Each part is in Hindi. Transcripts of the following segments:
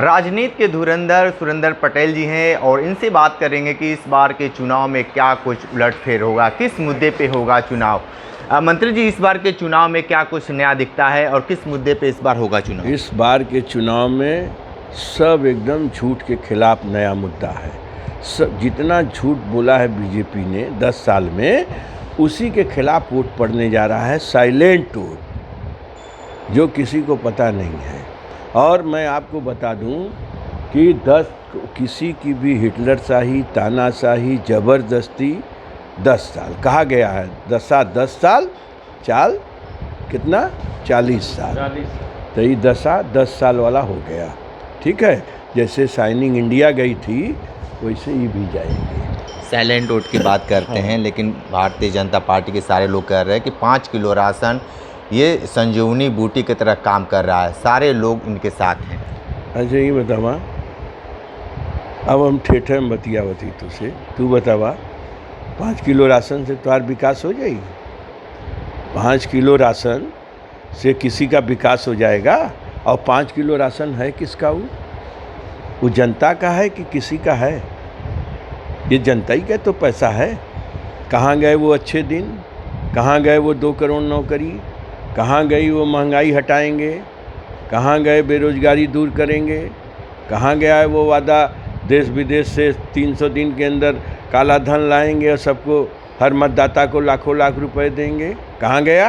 राजनीति के धुरंधर सुरेंद्र पटेल जी हैं और इनसे बात करेंगे कि इस बार के चुनाव में क्या कुछ उलटफेर होगा, किस मुद्दे पे होगा चुनाव। मंत्री जी, इस बार के चुनाव में क्या कुछ नया दिखता है और किस मुद्दे पे इस बार होगा चुनाव? इस बार के चुनाव में सब एकदम झूठ के खिलाफ नया मुद्दा है। सब जितना झूठ बोला है बीजेपी ने 10 साल में, उसी के खिलाफ वोट पड़ने जा रहा है। साइलेंट वोट जो किसी को पता नहीं है। और मैं आपको बता दूं कि किसी की भी हिटलरशाही, तानाशाही, ज़बरदस्ती 10 साल कहा गया है। 10 साल चाल कितना 40 साल, तो ये 10 साल वाला हो गया। ठीक है, जैसे शाइनिंग इंडिया गई थी वैसे ये भी जाएंगे। साइलेंट वोट की बात करते हैं, लेकिन भारतीय जनता पार्टी के सारे लोग कह रहे हैं कि 5 किलो राशन ये संजीवनी बूटी की तरह काम कर रहा है, सारे लोग इनके साथ हैं। अच्छा ये बतावा, अब हम ठेठे में बतियावती तुझसे, तू बतावा 5 किलो राशन से तुम्हारा विकास हो जाएगी? 5 किलो राशन से किसी का विकास हो जाएगा? और 5 किलो राशन है किसका? वो जनता का है कि किसी का है? ये जनता ही का तो पैसा है। कहाँ गए वो अच्छे दिन? कहाँ गए वो 2 करोड़ नौकरी? कहाँ गई वो महंगाई हटाएंगे? कहाँ गए बेरोजगारी दूर करेंगे? कहाँ गया है वो वादा देश विदेश से 300 दिन के अंदर काला धन लाएंगे और सबको, हर मतदाता को लाखों लाख रुपए देंगे? कहाँ गया?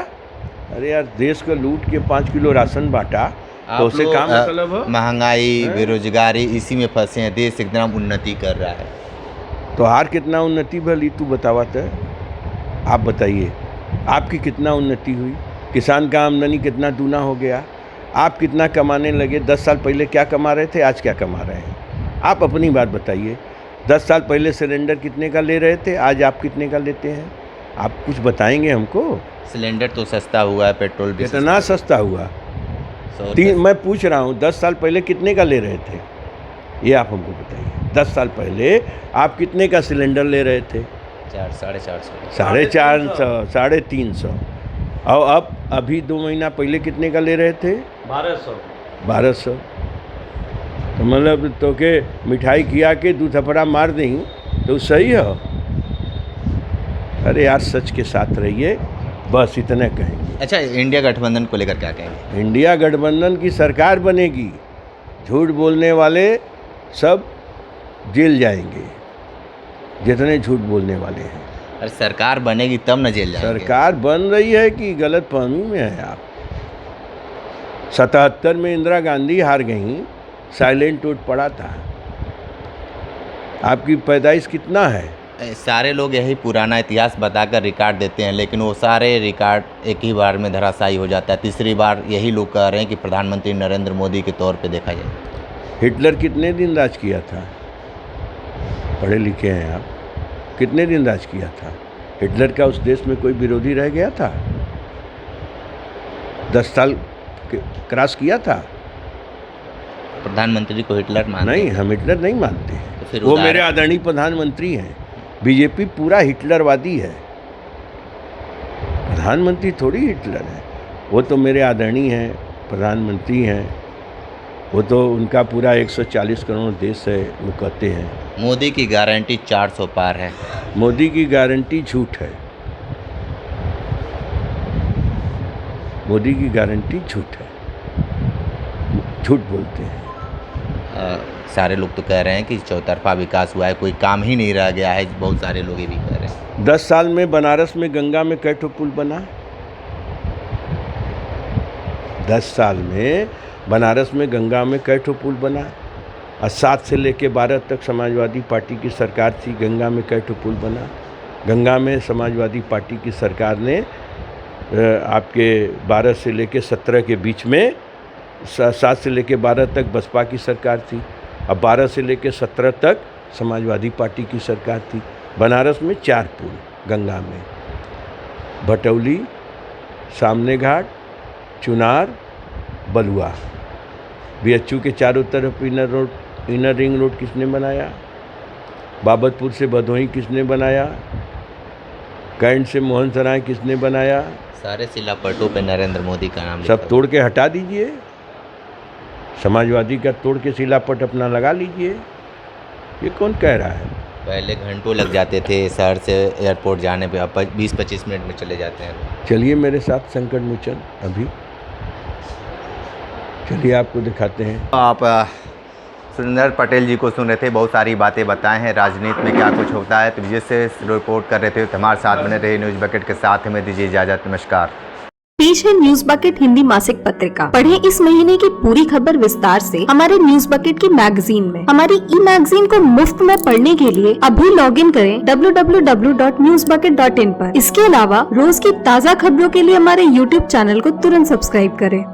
अरे यार, देश को लूट के 5 किलो राशन बांटा तो उसे काम मतलब हो? महंगाई, बेरोजगारी, इसी में फंसे हैं। देश एकदम उन्नति कर रहा है। तो हार कितना उन्नति भली तू बतावा तो? आप बताइए, आपकी कितना उन्नति हुई? किसान का आमदनी कितना दूना हो गया? आप कितना कमाने लगे? 10 साल पहले क्या कमा रहे थे, आज क्या कमा रहे हैं? आप अपनी बात बताइए। 10 साल पहले सिलेंडर कितने का ले रहे थे, आज आप कितने का लेते हैं? आप कुछ बताएंगे हमको? सिलेंडर तो सस्ता हुआ है, पेट्रोल भी कितना सस्ता हुआ? मैं पूछ रहा हूँ 10 साल पहले कितने का ले रहे थे, ये आप हमको बताइए। 10 साल पहले आप कितने का सिलेंडर ले रहे थे? 450, 450, 350। और अब अभी 2 महीना पहले कितने का ले रहे थे? 1200। तो मतलब तो के मिठाई खिया के 2 थप्पड़ा मार दें तो सही है? अरे यार, सच के साथ रहिए, बस इतना कहेंगे। अच्छा, इंडिया गठबंधन को लेकर क्या कहेंगे? इंडिया गठबंधन की सरकार बनेगी, झूठ बोलने वाले सब जेल जाएंगे, जितने झूठ बोलने वाले हैं। अरे सरकार बनेगी तब न जेल जाएंगे। सरकार बन रही है कि गलत फहमी में है आप? 77 में इंदिरा गांधी हार गई, साइलेंट वोट पड़ा था। आपकी पैदाइश कितना है? सारे लोग यही पुराना इतिहास बताकर रिकॉर्ड देते हैं, लेकिन वो सारे रिकॉर्ड एक ही बार में धराशायी हो जाता है। तीसरी बार यही लोग कह रहे हैं कि प्रधानमंत्री नरेंद्र मोदी के तौर पे देखा जाए। हिटलर कितने दिन राज किया था? पढ़े लिखे हैं आप। कितने दिन राज किया था? हिटलर का उस देश में कोई विरोधी रह गया था? 10 साल क्रॉस किया था। प्रधानमंत्री को हिटलर मानते? नहीं, हम हिटलर नहीं मानते। तो फिर वो मेरे आदरणीय प्रधानमंत्री हैं। बीजेपी पूरा हिटलरवादी है, प्रधानमंत्री थोड़ी हिटलर है। वो तो मेरे आदरणीय हैं, प्रधानमंत्री हैं। वो तो उनका पूरा 140 करोड़ देश है, वो कहते हैं। मोदी की गारंटी 400 पार है। मोदी की गारंटी झूठ है। मोदी की गारंटी झूठ है, झूठ बोलते हैं। सारे लोग तो कह रहे हैं कि चौतरफा विकास हुआ है, कोई काम ही नहीं रह गया है। बहुत सारे लोग ये भी कह रहे हैं। 10 साल में बनारस में गंगा में कै ठो पुल बना? 10 साल में बनारस में गंगा में कै ठो पुल बना? और 7 से लेके 12 तक समाजवादी पार्टी की सरकार थी, गंगा में कै ठो पुल बना? गंगा में समाजवादी पार्टी की सरकार ने आपके 12 से लेके 17 के बीच में, 7 से लेके 12 तक बसपा की सरकार थी, अब 12 से लेके 17 तक समाजवादी पार्टी की सरकार थी। बनारस में 4 पुल गंगा में, भटौली, सामने घाट, चुनार, बलुआ। बीएचयू के चारों तरफ इनर रिंग रोड किसने बनाया? बाबतपुर से भदोही किसने बनाया? कैंट से मोहन सराय किसने बनाया? सारे सिलापटों पे नरेंद्र मोदी का नाम सब तोड़ के हटा दीजिए। समाजवादी का तोड़ के सिलापट अपना लगा लीजिए। ये कौन कह रहा है? पहले घंटों लग जाते थे शहर से एयरपोर्ट जाने पे, अब 20-25 मिनट में चले जाते हैं। चलिए मेरे साथ संकट मोचन, अभी चलिए आपको दिखाते हैं। आप सुरेंद्र पटेल जी को सुन रहे थे, बहुत सारी बातें बताए हैं राजनीति में क्या कुछ होता है। तो विजय से रिपोर्ट कर रहे थे, तो हमारे साथ बने रहे न्यूज़ बकेट के साथ। हमें दीजिए इजाज़त, नमस्कार। पेश है न्यूज बकेट हिंदी मासिक पत्रिका। पढ़ें इस महीने की पूरी खबर विस्तार से हमारे न्यूज बकेट की मैगजीन में। हमारी ई मैगजीन को मुफ्त में पढ़ने के लिए अभी लॉगिन करें www.newsbucket.in पर। इसके अलावा रोज की ताज़ा खबरों के लिए हमारे YouTube चैनल को तुरंत सब्सक्राइब करें।